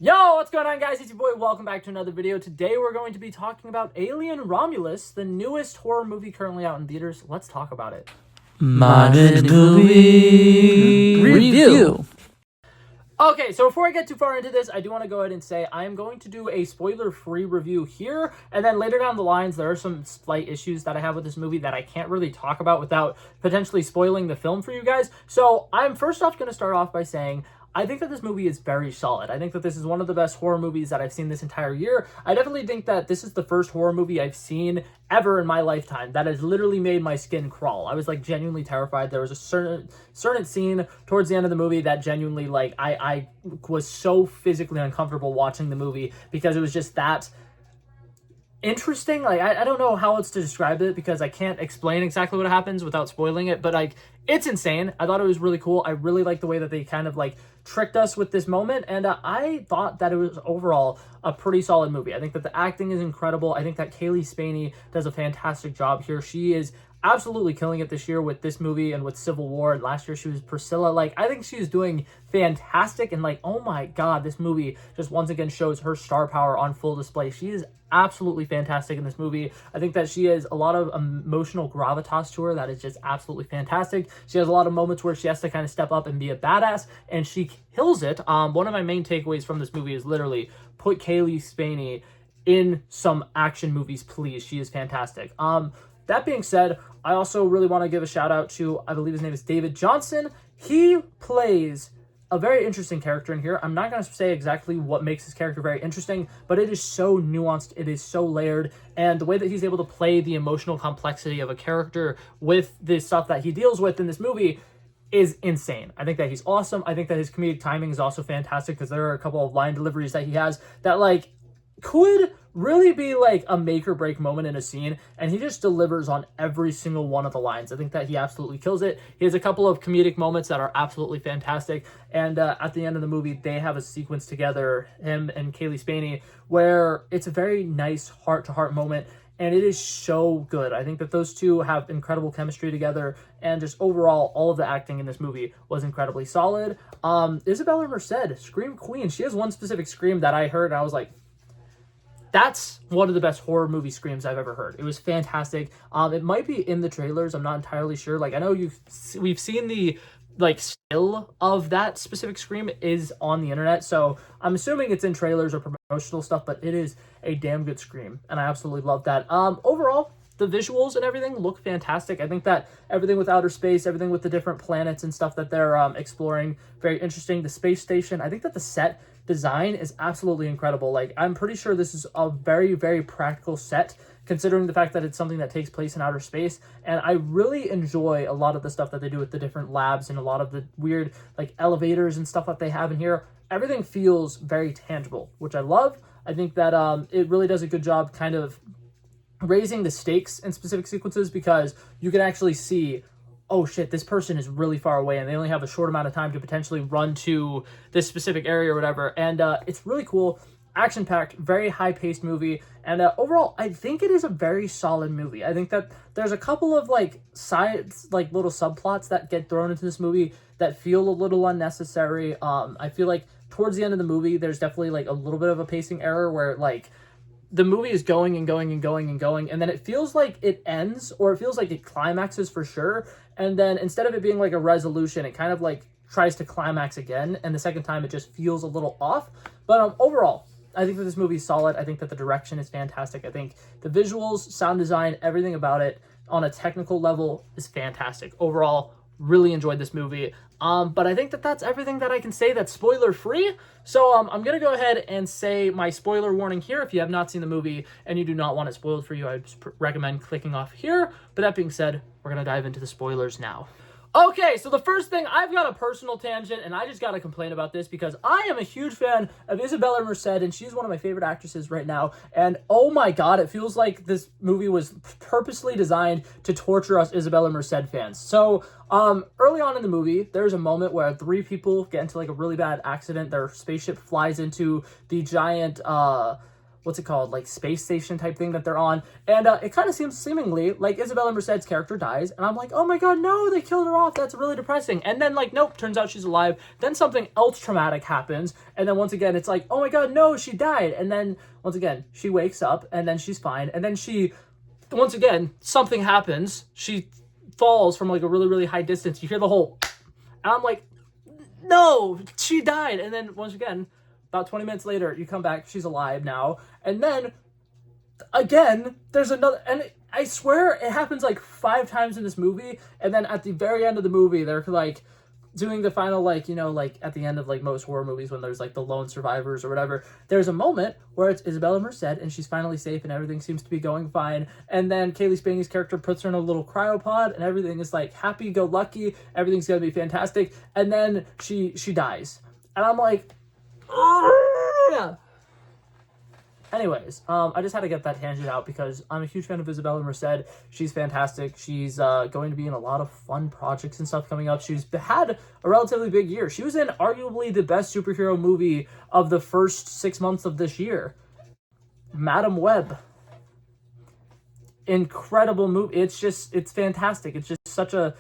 Yo, what's going on, guys? It's your boy. Welcome back to another video. Today we're going to be talking about Alien Romulus, the newest horror movie currently out in theaters. Let's talk about it. Modern movie review. Okay, so before I get too far into this, I do want to go ahead and say I am going to do a spoiler-free review here, and then later down the lines, there are some slight issues that I have with this movie that I can't really talk about without potentially spoiling the film for you guys. So I'm first off going to start off by saying I think that this movie is very solid. I think that this is one of the best horror movies that I've seen this entire year. I definitely think that this is the first horror movie I've seen ever in my lifetime that has literally made my skin crawl. I was like genuinely terrified. There was a certain scene towards the end of the movie that genuinely like I was so physically uncomfortable watching the movie because it was just that interesting. Like I don't know how else to describe it because I can't explain exactly what happens without spoiling it, but like it's insane. I thought it was really cool. I really like the way that they kind of like tricked us with this moment, and I thought that it was overall a pretty solid movie. I think that the acting is incredible. I think that Kaylee Spaney does a fantastic job here. She is absolutely killing it this year with this movie and with Civil War. And last year she was Priscilla. Like, I think she's doing fantastic, and like, oh my god, this movie just once again shows her star power on full display. She is absolutely fantastic in this movie. I think that she has a lot of emotional gravitas to her that is just absolutely fantastic. She has a lot of moments where she has to kind of step up and be a badass, and she kills it. One of my main takeaways from this movie is literally put Kaylee Spaney in some action movies, please. She is fantastic. That being said, I also really want to give a shout out to, I believe his name is David Johnson. He plays a very interesting character in here. I'm not going to say exactly what makes his character very interesting, but it is so nuanced, it is so layered, and the way that he's able to play the emotional complexity of a character with the stuff that he deals with in this movie is insane. I think that he's awesome. I think that his comedic timing is also fantastic because there are a couple of line deliveries that he has that like could really be like a make or break moment in a scene, and he just delivers on every single one of the lines. I think that he absolutely kills it. He has a couple of comedic moments that are absolutely fantastic, and at the end of the movie they have a sequence together, him and Kaylee Spaney, where it's a very nice heart-to-heart moment, and it is so good. I think that those two have incredible chemistry together, and just overall, all of the acting in this movie was incredibly solid. Isabela Merced, Scream Queen, she has one specific scream that I heard, and I was like, that's one of the best horror movie screams I've ever heard. It was fantastic. It might be in the trailers. I'm not entirely sure. Like, I know we've seen the like still of that specific scream is on the internet, so I'm assuming it's in trailers or promotional stuff, but it is a damn good scream, and I absolutely love that. Overall, the visuals and everything look fantastic. I think that everything with outer space, everything with the different planets and stuff that they're exploring, very interesting. The space station, I think that the set design is absolutely incredible. Like, I'm pretty sure this is a very, very practical set, considering the fact that it's something that takes place in outer space. And I really enjoy a lot of the stuff that they do with the different labs and a lot of the weird like elevators and stuff that they have in here. Everything feels very tangible, which I love. I think that it really does a good job kind of raising the stakes in specific sequences, because you can actually see, oh shit, this person is really far away and they only have a short amount of time to potentially run to this specific area or whatever. And it's really cool, action-packed, very high-paced movie. And overall, I think it is a very solid movie. I think that there's a couple of like sides, like little subplots that get thrown into this movie that feel a little unnecessary. I feel like towards the end of the movie, there's definitely like a little bit of a pacing error where like the movie is going and going and going and going, and then it feels like it ends, or it feels like it climaxes for sure, and then instead of it being like a resolution, it kind of like tries to climax again, and the second time it just feels a little off. But overall, I think that this movie is solid. I think that the direction is fantastic. I think the visuals, sound design, everything about it on a technical level is fantastic. Overall, really enjoyed this movie. But I think that that's everything that I can say that's spoiler free. So I'm going to go ahead and say my spoiler warning here. If you have not seen the movie and you do not want it spoiled for you, I just recommend clicking off here. But that being said, we're going to dive into the spoilers now. Okay, so the first thing, I've got a personal tangent, and I just got to complain about this because I am a huge fan of Isabela Merced, and she's one of my favorite actresses right now, and oh my god, it feels like this movie was purposely designed to torture us Isabela Merced fans. So, early on in the movie, there's a moment where three people get into like a really bad accident. Their spaceship flies into the giant, what's it called, like space station type thing that they're on, and it kind of seems seemingly like Isabela Merced's character dies, and I'm like, oh my god, no, they killed her off, that's really depressing. And then like, nope, turns out she's alive. Then something else traumatic happens, and then once again it's like, oh my god, no, she died. And then once again she wakes up, and then she's fine, and then she, once again, something happens, she falls from like a really, really high distance, you hear the whole, and I'm like, no, she died. And then once again, about 20 minutes later, you come back, she's alive now. And then, again, there's another, and I swear it happens like 5 times in this movie. And then at the very end of the movie, they're like doing the final, like, you know, like at the end of like most horror movies when there's like the lone survivors or whatever, there's a moment where it's Isabela Merced and she's finally safe and everything seems to be going fine. And then Kaylee Spaney's character puts her in a little cryopod and everything is like happy-go-lucky, everything's gonna be fantastic. And then she dies. And I'm like, yeah. Anyways, I just had to get that tangent out because I'm a huge fan of Isabela Merced. She's fantastic. She's going to be in a lot of fun projects and stuff coming up. She's had a relatively big year. She was in arguably the best superhero movie of the first 6 months of this year, Madam Web. Incredible movie. It's fantastic. It's just such a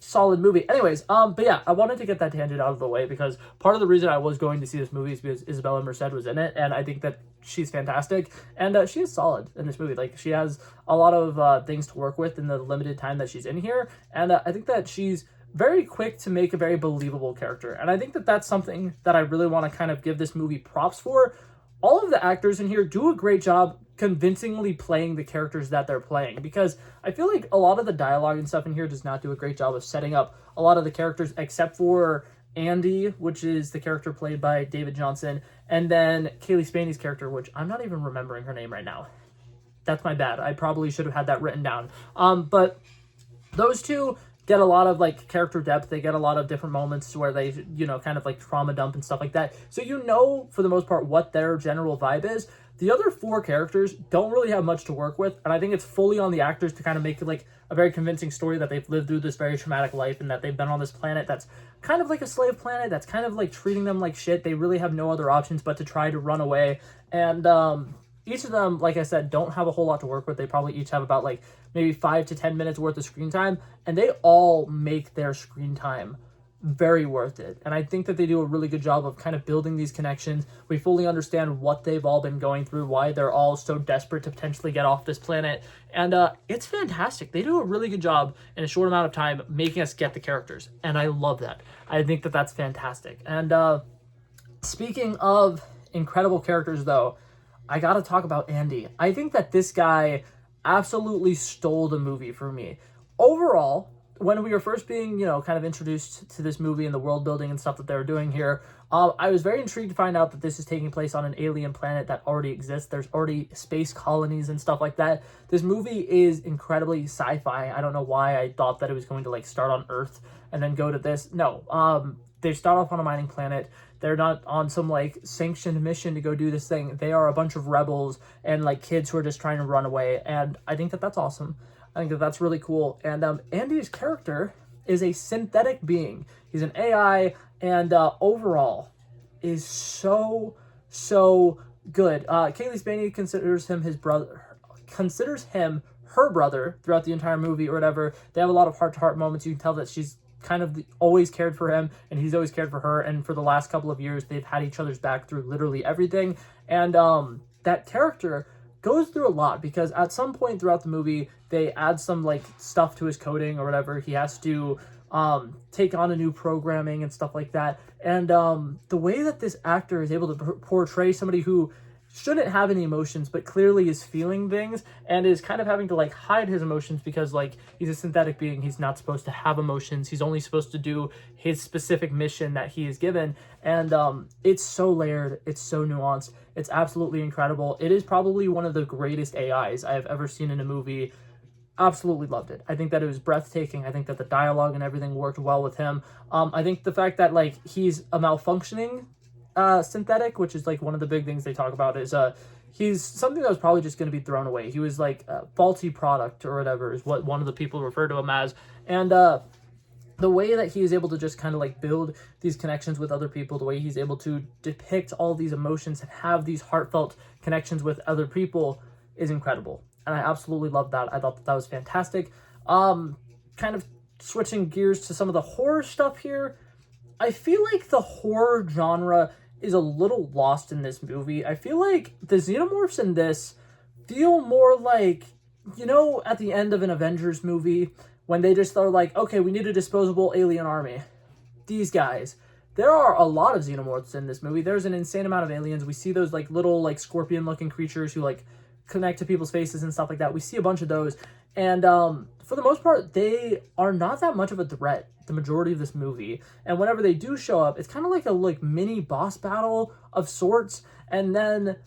solid movie. Anyways, but yeah, I wanted to get that tangent out of the way because part of the reason I was going to see this movie is because Isabela Merced was in it, and I think that she's fantastic, and she is solid in this movie. Like, she has a lot of things to work with in the limited time that she's in here, and I think that she's very quick to make a very believable character, and I think that that's something that I really want to kind of give this movie props for. All of the actors in here do a great job convincingly playing the characters that they're playing, because I feel like a lot of the dialogue and stuff in here does not do a great job of setting up a lot of the characters, except for Andy, which is the character played by David Johnson, and then Kaylee Spaney's character, which I'm not even remembering her name right now. That's my bad. I probably should have had that written down. But those two get a lot of like character depth. They get a lot of different moments where they, you know, kind of like trauma dump and stuff like that. So you know, for the most part, what their general vibe is. The other 4 characters don't really have much to work with, and I think it's fully on the actors to kind of make it like a very convincing story that they've lived through this very traumatic life and that they've been on this planet that's kind of like a slave planet, that's kind of like treating them like shit. They really have no other options but to try to run away. And each of them, like I said, don't have a whole lot to work with. They probably each have about like maybe 5 to 10 minutes worth of screen time, and they all make their screen time very worth it. And I think that they do a really good job of kind of building these connections. We fully understand what they've all been going through, why they're all so desperate to potentially get off this planet, and it's fantastic. They do a really good job in a short amount of time making us get the characters, and I love that. I think that that's fantastic. And speaking of incredible characters, though, I gotta talk about Andy. I think that this guy absolutely stole the movie for me. Overall, when we were first being, you know, kind of introduced to this movie and the world building and stuff that they were doing here, I was very intrigued to find out that this is taking place on an alien planet that already exists. There's already space colonies and stuff like that. This movie is incredibly sci-fi. I don't know why I thought that it was going to like start on Earth and then go to this. No, they start off on a mining planet. They're not on some like sanctioned mission to go do this thing. They are a bunch of rebels and like kids who are just trying to run away. And I think that that's awesome. I think that that's really cool. And Andy's character is a synthetic being. He's an AI, and overall is so good. Kaylee Spaney considers him her brother throughout the entire movie or whatever. They have a lot of heart-to-heart moments. You can tell that she's kind of always cared for him, and he's always cared for her. And for the last couple of years, they've had each other's back through literally everything. And that character goes through a lot because at some point throughout the movie, they add some like stuff to his coding or whatever. He has to take on a new programming and stuff like that. And the way that this actor is able to portray somebody who shouldn't have any emotions but clearly is feeling things and is kind of having to like hide his emotions because like he's a synthetic being, he's not supposed to have emotions, he's only supposed to do his specific mission that he is given. And it's so layered, it's so nuanced, it's absolutely incredible. It is probably one of the greatest AIs I have ever seen in a movie. Absolutely loved it. I think that it was breathtaking. I think that the dialogue and everything worked well with him. I think the fact that like he's a malfunctioning synthetic, which is like one of the big things they talk about, is he's something that was probably just going to be thrown away. He was like a faulty product or whatever is what one of the people refer to him as. And the way that he is able to just kind of like build these connections with other people, the way he's able to depict all these emotions and have these heartfelt connections with other people is incredible. And I absolutely love that. I thought that was fantastic. Kind of switching gears to some of the horror stuff here. I feel like the horror genre is a little lost in this movie. I feel like the xenomorphs in this feel more like, you know, at the end of an Avengers movie, when they just are like, okay, we need a disposable alien army. These guys. There are a lot of xenomorphs in this movie. There's an insane amount of aliens. We see those like little like scorpion-looking creatures who like connect to people's faces and stuff like that. We see a bunch of those. And for the most part, they are not that much of a threat the majority of this movie. And whenever they do show up, it's kind of like a like mini boss battle of sorts. And then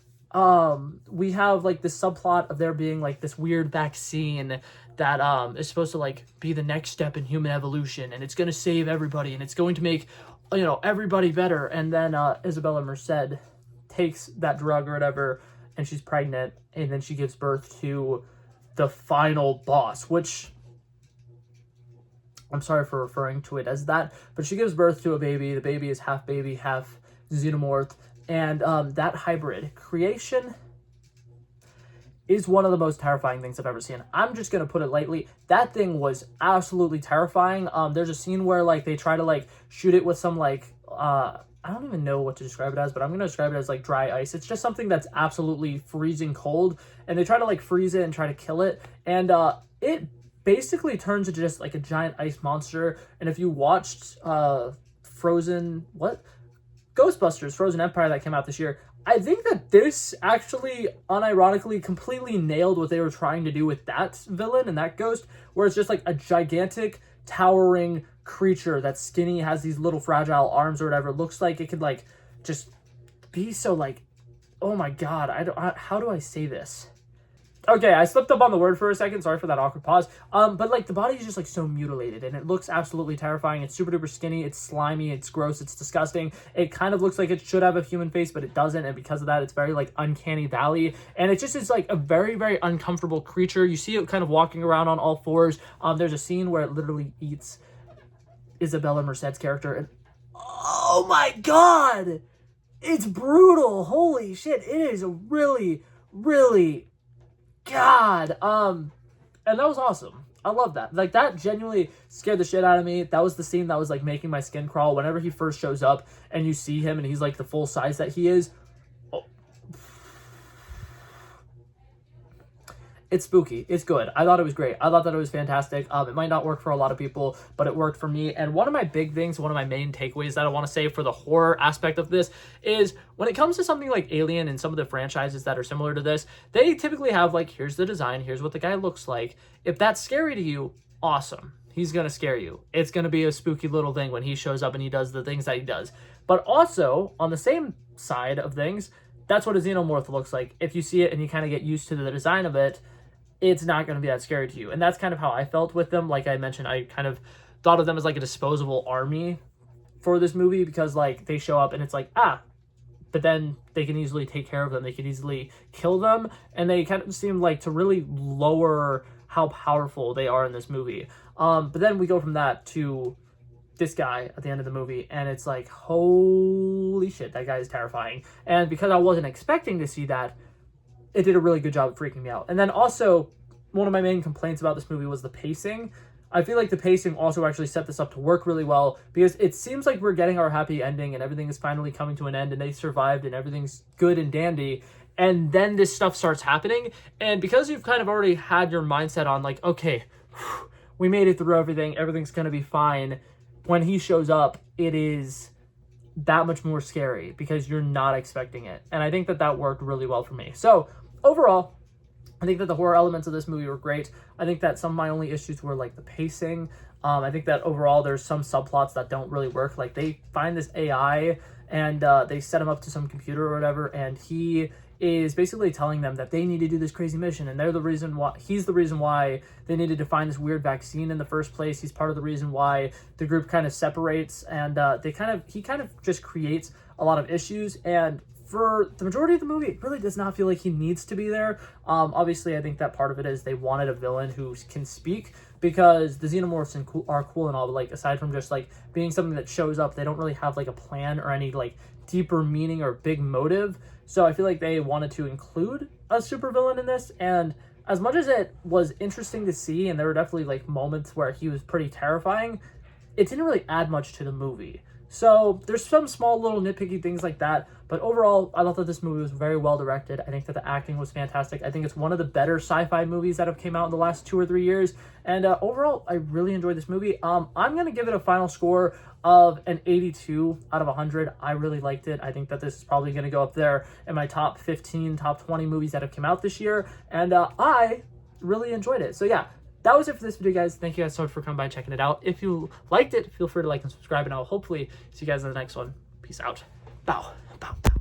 we have like this subplot of there being like this weird vaccine that is supposed to like be the next step in human evolution, and it's going to save everybody, and it's going to make, you know, everybody better. And then Isabela Merced takes that drug or whatever, and she's pregnant, and then she gives birth to the final boss, which I'm sorry for referring to it as that, but she gives birth to a baby. The baby is half baby, half xenomorph, and that hybrid creation is one of the most terrifying things I've ever seen. I'm just going to put it lightly. That thing was absolutely terrifying. There's a scene where like they try to like shoot it with some like, I don't even know what to describe it as, but I'm going to describe it as like dry ice. It's just something that's absolutely freezing cold, and they try to like freeze it and try to kill it. And it basically turns into just like a giant ice monster. And if you watched Ghostbusters Frozen Empire that came out this year, I think that this actually unironically completely nailed what they were trying to do with that villain and that ghost, where it's just like a gigantic towering creature that's skinny, has these little fragile arms or whatever. Looks like it could like just be so like, oh my god, how do I say this? Okay, I slipped up on the word for a second. Sorry for that awkward pause. But like the body is just like so mutilated, and it looks absolutely terrifying. It's super duper skinny. It's slimy. It's gross. It's disgusting. It kind of looks like it should have a human face, but it doesn't. And because of that, it's very like uncanny valley. And it just is like a very, very uncomfortable creature. You see it kind of walking around on all fours. There's a scene where it literally eats Isabela Merced's character, and oh my god, it's brutal. Holy shit, it is a really, really. God, and that was awesome. I love that. Like, that genuinely scared the shit out of me. That was the scene that was, like, making my skin crawl. Whenever he first shows up and you see him and he's, like, the full size that he is. Oh. It's spooky. It's good. I thought it was great. I thought that it was fantastic. It might not work for a lot of people, but it worked for me. And one of my big things, one of my main takeaways that I want to say for the horror aspect of this is when it comes to something like Alien and some of the franchises that are similar to this, they typically have like, here's the design, here's what the guy looks like. If that's scary to you, awesome. He's going to scare you. It's going to be a spooky little thing when he shows up and he does the things that he does. But also, on the same side of things, that's what a xenomorph looks like. If you see it and you kind of get used to the design of it, it's not going to be that scary to you. And that's kind of how I felt with them. Like I mentioned, I kind of thought of them as like a disposable army for this movie, because like they show up and it's like, but then they can easily take care of them. They can easily kill them. And they kind of seem like to really lower how powerful they are in this movie. But then we go from that to this guy at the end of the movie, and it's like, holy shit, that guy is terrifying. And because I wasn't expecting to see that, it did a really good job of freaking me out. And then also, one of my main complaints about this movie was the pacing. I feel like the pacing also actually set this up to work really well, because it seems like we're getting our happy ending and everything is finally coming to an end and they survived and everything's good and dandy. And then this stuff starts happening. And because you've kind of already had your mindset on like, okay, we made it through everything, everything's going to be fine. When he shows up, it is that much more scary because you're not expecting it. And I think that that worked really well for me. So overall, I think that the horror elements of this movie were great. I think that some of my only issues were like the pacing. I think that overall there's some subplots that don't really work. Like they find this AI and they set him up to some computer or whatever, and he is basically telling them that they need to do this crazy mission, and they're the reason why, he's the reason why they needed to find this weird vaccine in the first place. He's part of the reason why the group kind of separates, and he kind of just creates a lot of issues. And for the majority of the movie, it really does not feel like he needs to be there. Obviously, I think that part of it is they wanted a villain who can speak, because the xenomorphs are cool and all, but like aside from just like being something that shows up, they don't really have like a plan or any like deeper meaning or big motive. So I feel like they wanted to include a supervillain in this, and as much as it was interesting to see, and there were definitely like moments where he was pretty terrifying, it didn't really add much to the movie. So there's some small little nitpicky things like that, but overall, I thought that this movie was very well directed. I think that the acting was fantastic. I think it's one of the better sci-fi movies that have came out in the last 2 or 3 years, and overall, I really enjoyed this movie. I'm gonna give it a final score of an 82 out of 100. I really liked it. I think that this is probably gonna go up there in my top 15, top 20 movies that have come out this year, and I really enjoyed it. So yeah, that was it for this video, guys. Thank you guys so much for coming by and checking it out. If you liked it, feel free to like and subscribe, and I'll hopefully see you guys in the next one. Peace out. Bow. Bow. Bow.